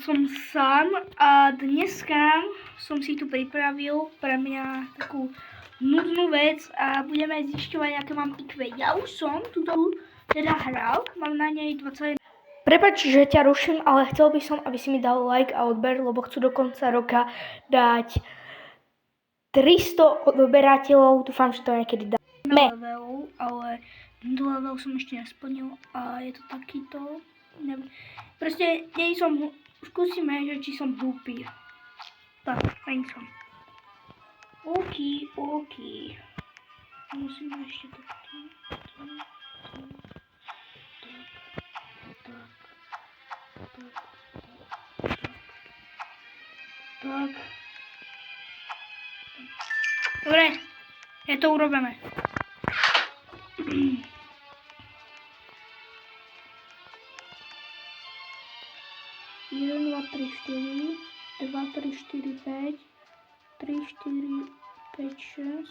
som sám a dneska som si tu pripravil pre mňa takú nudnú vec a budeme zišťovať, aké mám IQ. Ja už som túto teda hral, mám na nej 21. Prepáč, že ťa ruším, ale chcel by som, aby si mi dal like a odber, lebo chcú do konca roka dať 300 odberateľov, dúfam, že to niekedy dáme. Level, ale tento level som ešte nesplnil a je to takýto, neviem. Proste nie som, skúsime, že či som hlúpy. Tak, nie som. OK. Musíme ešte takto. Tak. Dobre, je to urobené. Jeden, dva, tri, štyri, 2, 3, 4, 5, 3, 4, 5, 6.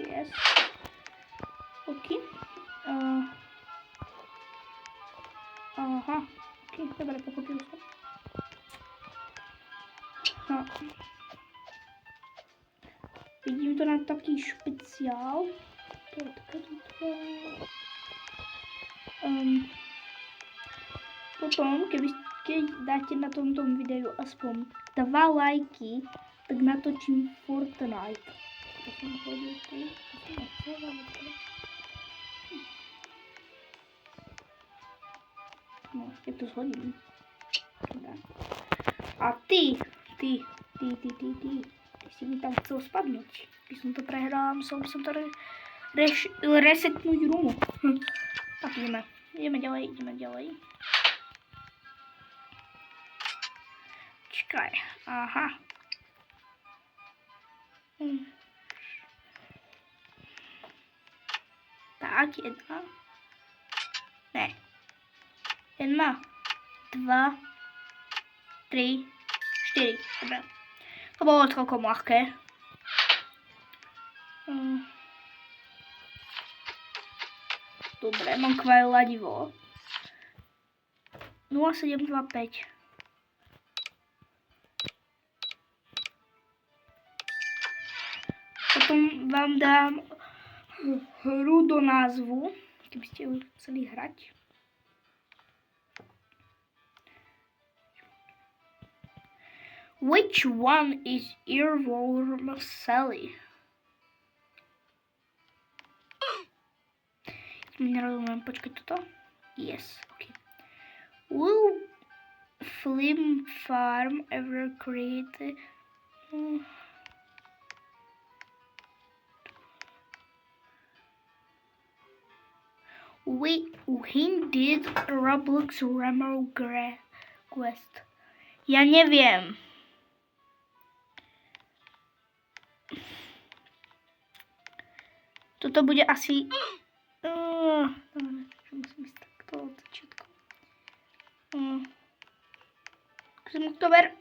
Yes. OK. Aha. OK, dobre, pochopil som. No. Vidím to na taký špeciál. Potom, keď dáte na tomto videu aspoň 2 lajky, tak natočím Fortnite. No, ja to zhodím. A ty si mi tam chcel spadnúť. Keď som to prehral, musel by som to resetnúť rumu. Tak ideme ďalej. Čakaj, aha. Tak, 1. Ne. 1, 2, 3, 4. Dobre. To bolo celkom ľahké. Dobre, mám ladivo. 0725. Potom vám dám hru do názvu, keby ste ju chceli hrať. Which one is Earworm Sally? Nerozumiem, počkaj toto. Yes, ok. Will Flim Farm ever create... When did Roblox Rammer Quest? Ja neviem. Toto bude asi... musím ísť takto od začiatku. Skúsim oktober.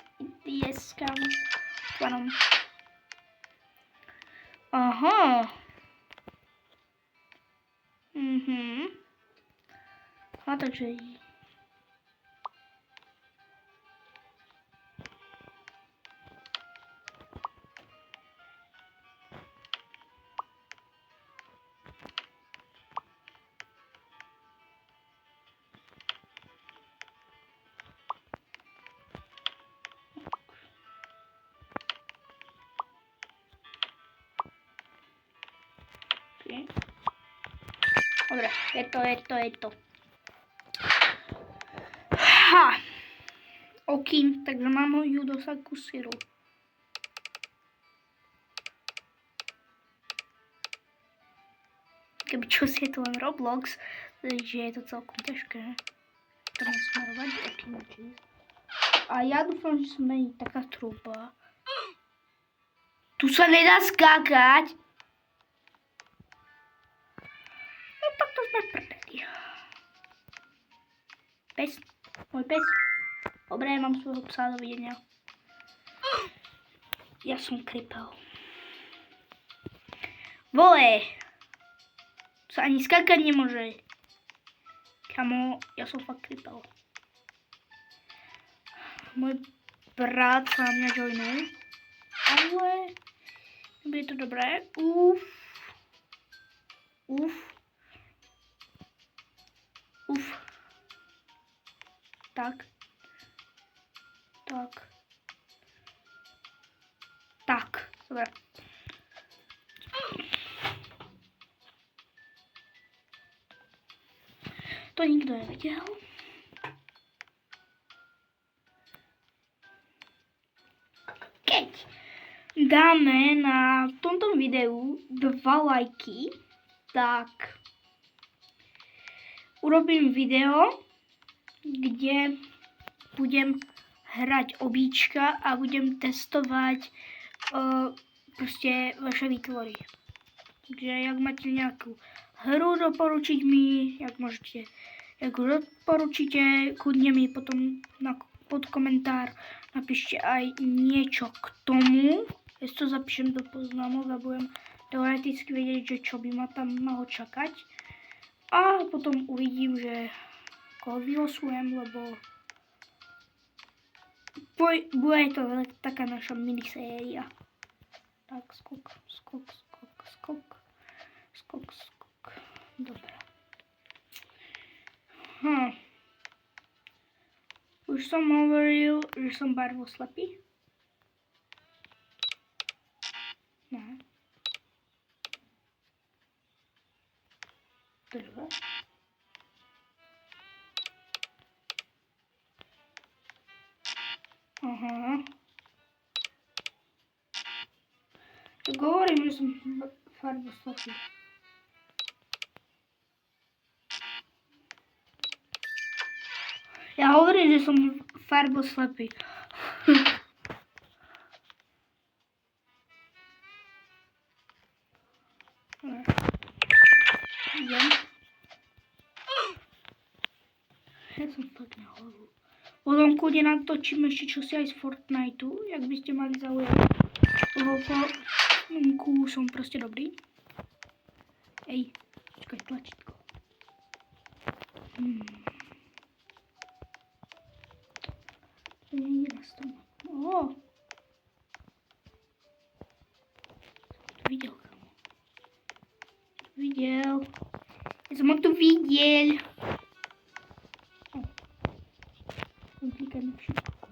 Yes, kámo. Pánom. Aha. A takže... Dobre, je to. Ha! OK, takže mám ju do saku syru. Keby čo si je to len Roblox, že je to celkom ťažké. Transformovať okýnky. A ja dúfam, že som není taká trúba. Tu sa nedá skákať. No tak to sme prdeli. Pes, môj pes. Dobre, mám svojho psa, dovidenia. Ja som kripel. Vole! se ani skákať nemôže. Kamo, ja som fakt krypel. Môj brat sa na mňa joinul. Ale nebude to dobré. Uf. Tak. Dobre. To nikto nevidel. Keď dáme na tomto videu 2 lajky, tak urobím video, kde budem hrať obíčka a budem testovať proste vaše výtvory. Takže jak máte nejakú hru doporučiť mi, jak doporučíte, kľudne mi potom pod komentár napíšte aj niečo k tomu. Ja si to zapíšem do poznámok a budem teoreticky vedieť, že čo by ma tam malo čakať. A potom uvidím, že koho vylosujem, lebo bude to taká naša miniséria. Tak, skok. Dobre. Už som hovoril, že som barvoslepý. Ne. Dobre. Aha. Tak hovorím, že som farboslepý. Ja hovorím, že som farboslepý. Idem. Ja som fakt nehovoril. Potom kľudne natočím ešte čosi aj z Fortniteu, jak by ste mali záujem. Vo Fortniteu som proste dobrý. Ej, počkaj, tlačítko. To nie je na stranu. Som to videl, kamo. Ja som to videl. Klikaj na všetko.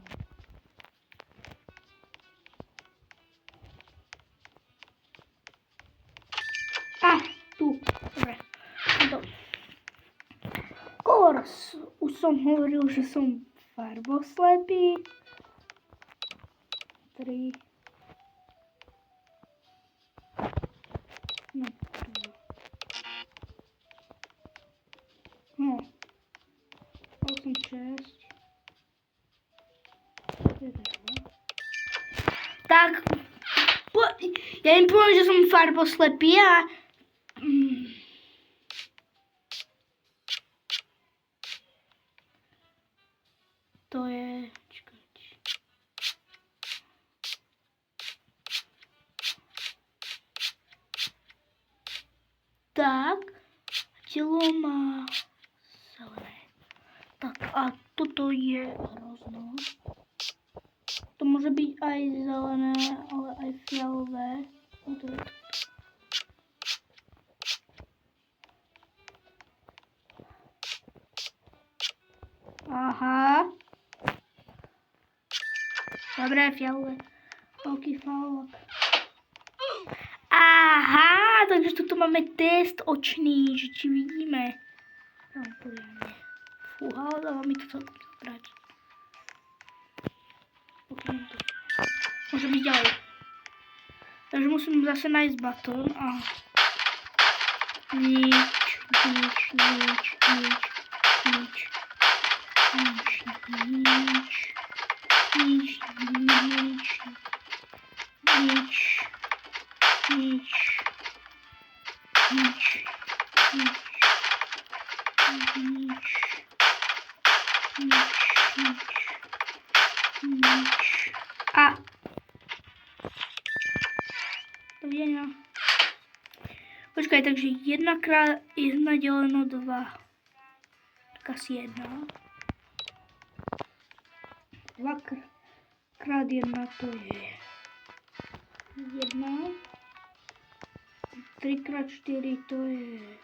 Tu. Dobre. Už som hovoril, že som farboslepý. 3. No, 8, 6. Tak, ja im poviem, že som farboslepý a to je, čakajte. Tak, telo má zelené. Tak a toto je hrozno. To môže byť aj zelené, ale aj fialové. Aha. Dobre, fialové. Veľký fialok. Aha, takže tu máme test očný, že či vidíme. No, poriadne. Fúha, dáva mi to celkom zabrať. Môže byť ďalej. Takže musím zase nájsť baton a nič. A dovidenia. Počkaj, Počkej, takže 1x1 děleno 2. Tak asi 1. 2x1 to je 1. 3x4 to je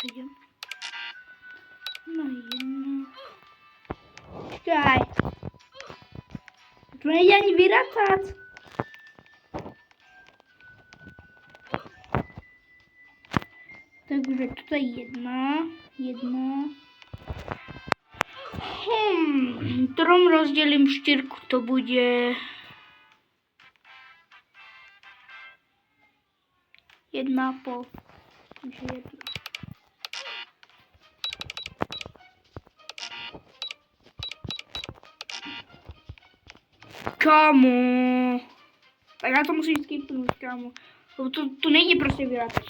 7. No 1. Počkaj. To nejde ani vyratat. Takže toto je 1. Trom rozdělím 4, to bude 1,5. Takže 1. Kámo. Tak já to musím skipnout, kámo. To nejde prostě vyratat.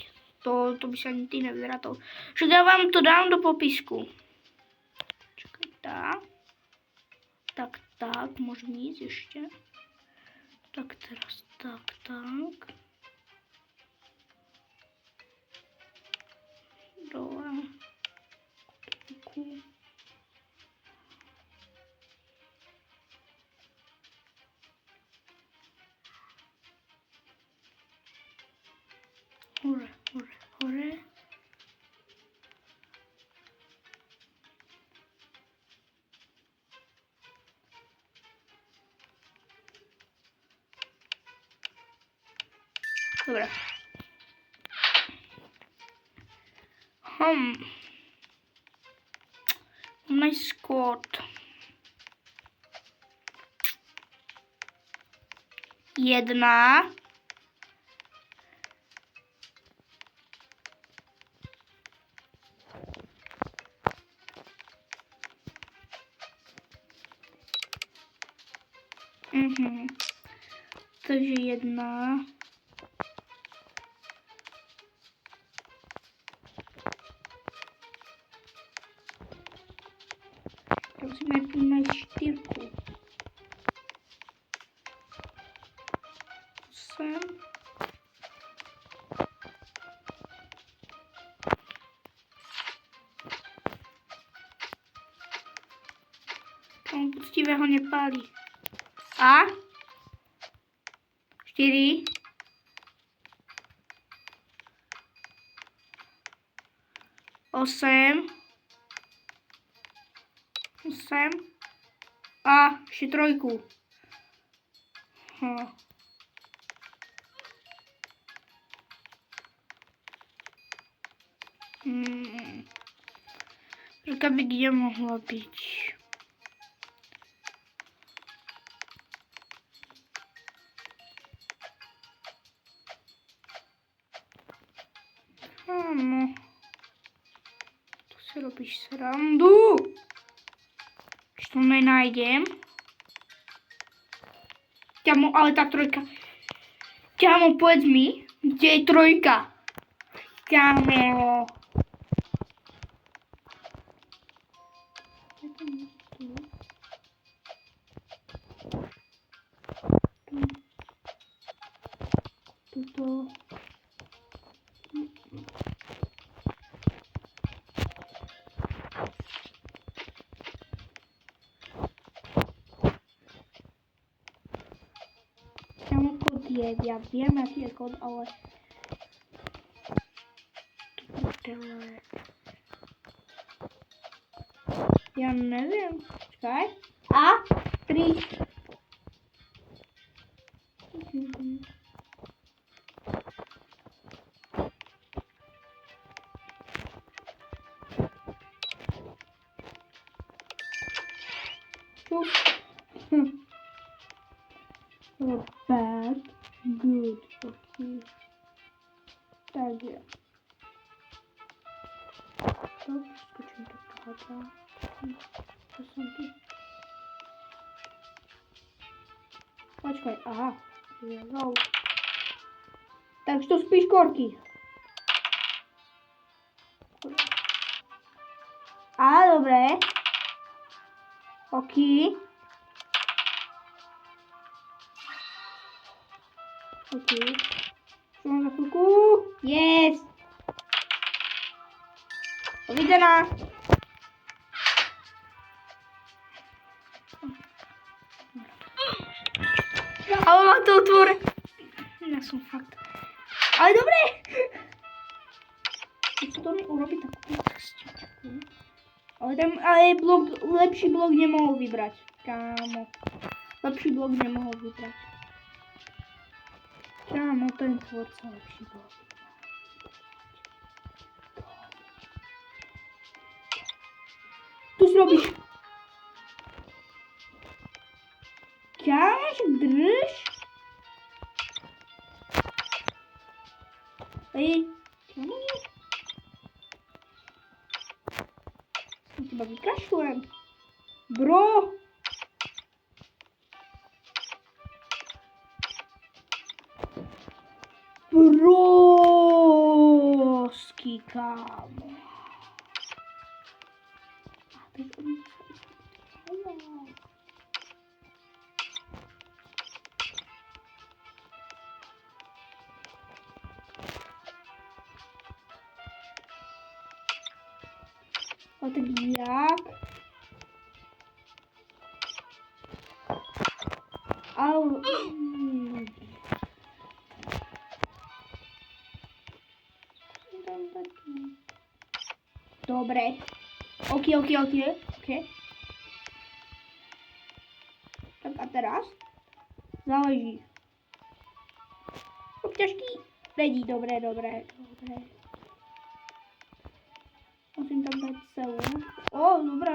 To by se ani ty nevyratal. Že já vám to dám do popisku. Čekaj, tak, můžu jít ještě. Tak teraz, tak. Dole. Hore. Dobré. Nice code. 1. Takže 1. Musíme najít 4. 8. On poctivého nepálí. A 4. 8. A ještě 3. Říká by kde mohla být. No. To si robíš srandu. Když to nenajdem. Kámo, ale ta 3. Kámo, povedz mi, kde je 3. Kámo. Tuto. Kámo, kód je, já vím, jaký je kód, ale... Já nevím. Počkej. A 3. Bad. Good. Okay. Takže. To skočím do tohoto. To som tu. Počkaj, aha. No. Takže to spíš korky. Á, dobre. OK. OK. Čo mám za chvíľku? Yes! Dovidená. Ale má to otvore. Ja som fakt. Ale dobre. Keď to mi urobí takú cestičku. Ale tam lepší blok nemohol vybrať. Kámo. Lepší blok nemohol vybrať. Kámo, ten tvorca lepší blok. Tu si robíš. Kámo, však drž. Hej. Kámo. Som teba vykašľujem. Bro. Brosky, kámo. A tak jak? Au. Dobre. OK. Tak a teraz? Záleží. Obťažky. Vedí, dobre. Musím tam dať celú. Ó, dobre.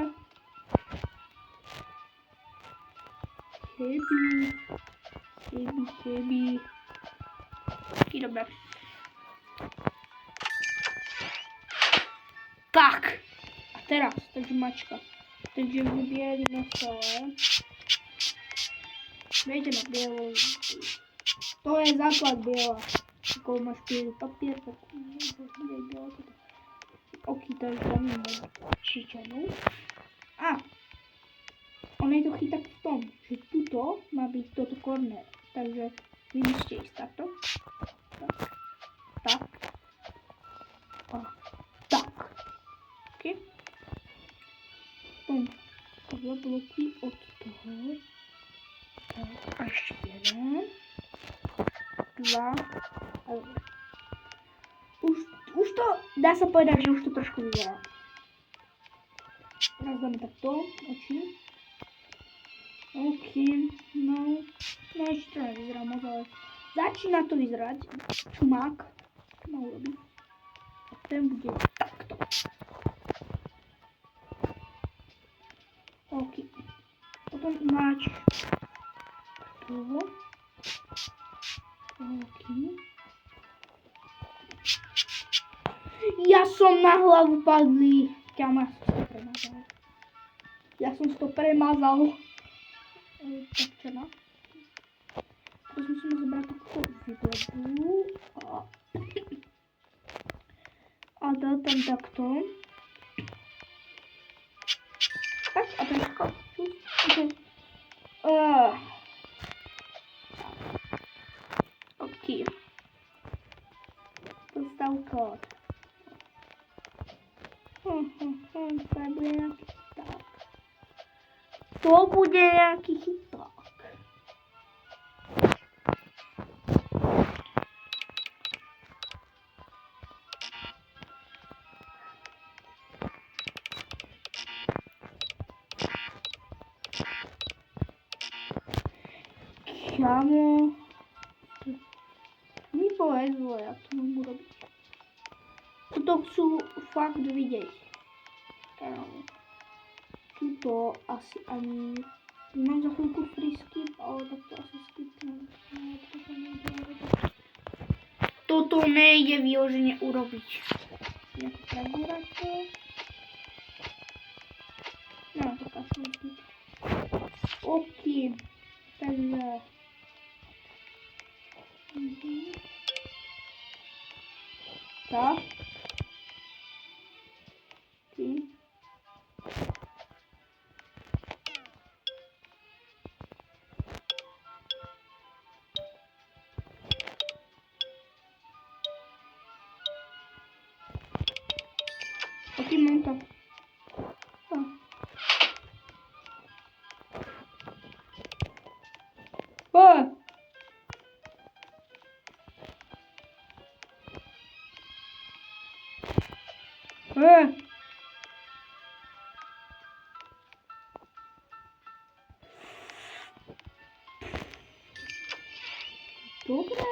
Keby. Taký dobre. Tak. A teraz, takže mačka. Takže vybierime celé. Viete na bielu. To je základ biela. Ako máš bielý papier, tak bude biela. OK, takže tam mám čičanu. A. On je to chytá v tom, že tuto má byť toto corner. Takže vy musíte ísť takto. Tak. A tak. OK. Potom dva bloky od toho. Tak, a ešte jeden. Dva. A dobre. Už to, dá sa povedať, že už to trošku vyzerá. Teraz dáme takto, oči. OK, no ešte to nevyzerá moc, ale začína to vyzerať. Čumák. Čo má urobiť? A ten bude takto. OK. Potom máš toho. OK. Ja som na hlavu padlý. Ja som to premazal. Tak čo no? Teraz musíme zobrať takúto výblebu. A dať tam takto. Tak a ten skok. OK. Postav kód. To bude nejaký chyták. To bude nejaký chyták. Kámo. Mi povedlo, jak to mám urobiť. Toto chcú fakt vidieť. Kámo. Tuto asi ani Mám za chvilku free skip, ale tak to asi skipnem. Toto nejde vyloženě urobiť. Nejakú preburáčku. No, taká služba. OK. Takže... Tak. OK. OK, mám to. Dobré,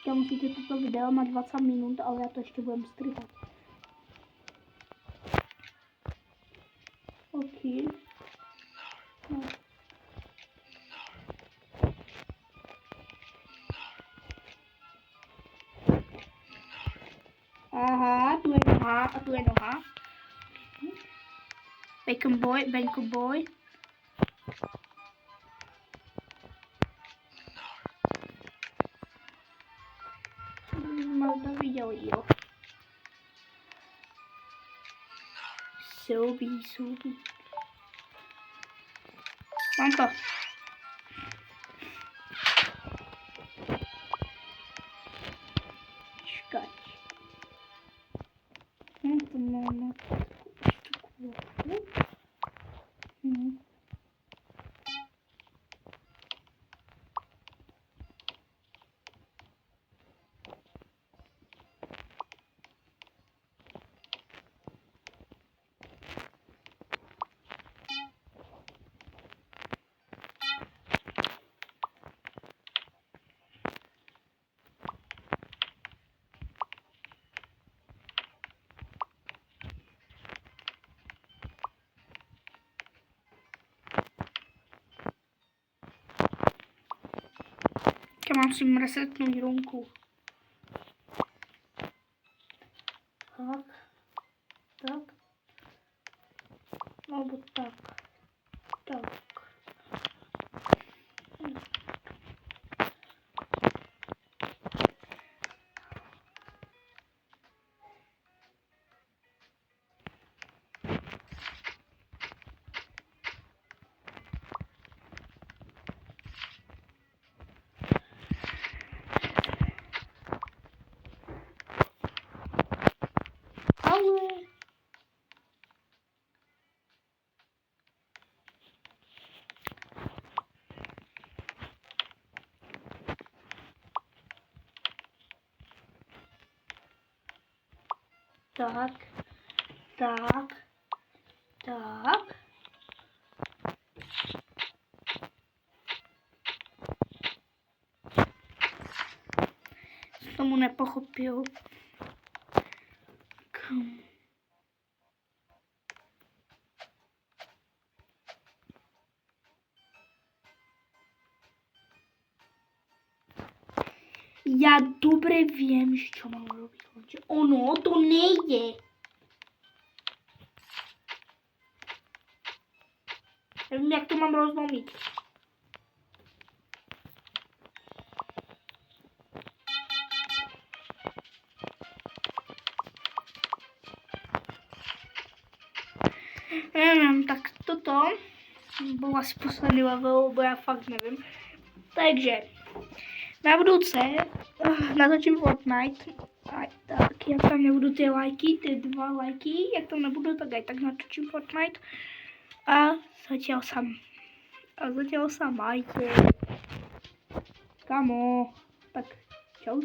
já musíte toto video, má 20 minut, ale já to ještě budem strihat. OK. No. Aha, tu je noha a tu je noha. Bacon boy, bacon boy. Mal to viděl, jo. Soubí. Mám to. Škať. To máme takovou. Já mám si resetnout runku. Tak. Nebo tak. Tak. Tomu nepochopil. Já dobře vím, čo mám robiť. Ono to nejde. Nevím, jak to mám rozlomit. Nevím, tak toto bylo asi poslední level, bo já fakt nevím. Takže na budouce natočím Fortnite. Tak, jak tam nebudou ty lajky, ty 2 lajky, jak tam nebudou, tak aj tak natočím Fortnite. A zatiaľ sa majte. Kamo. Tak čau.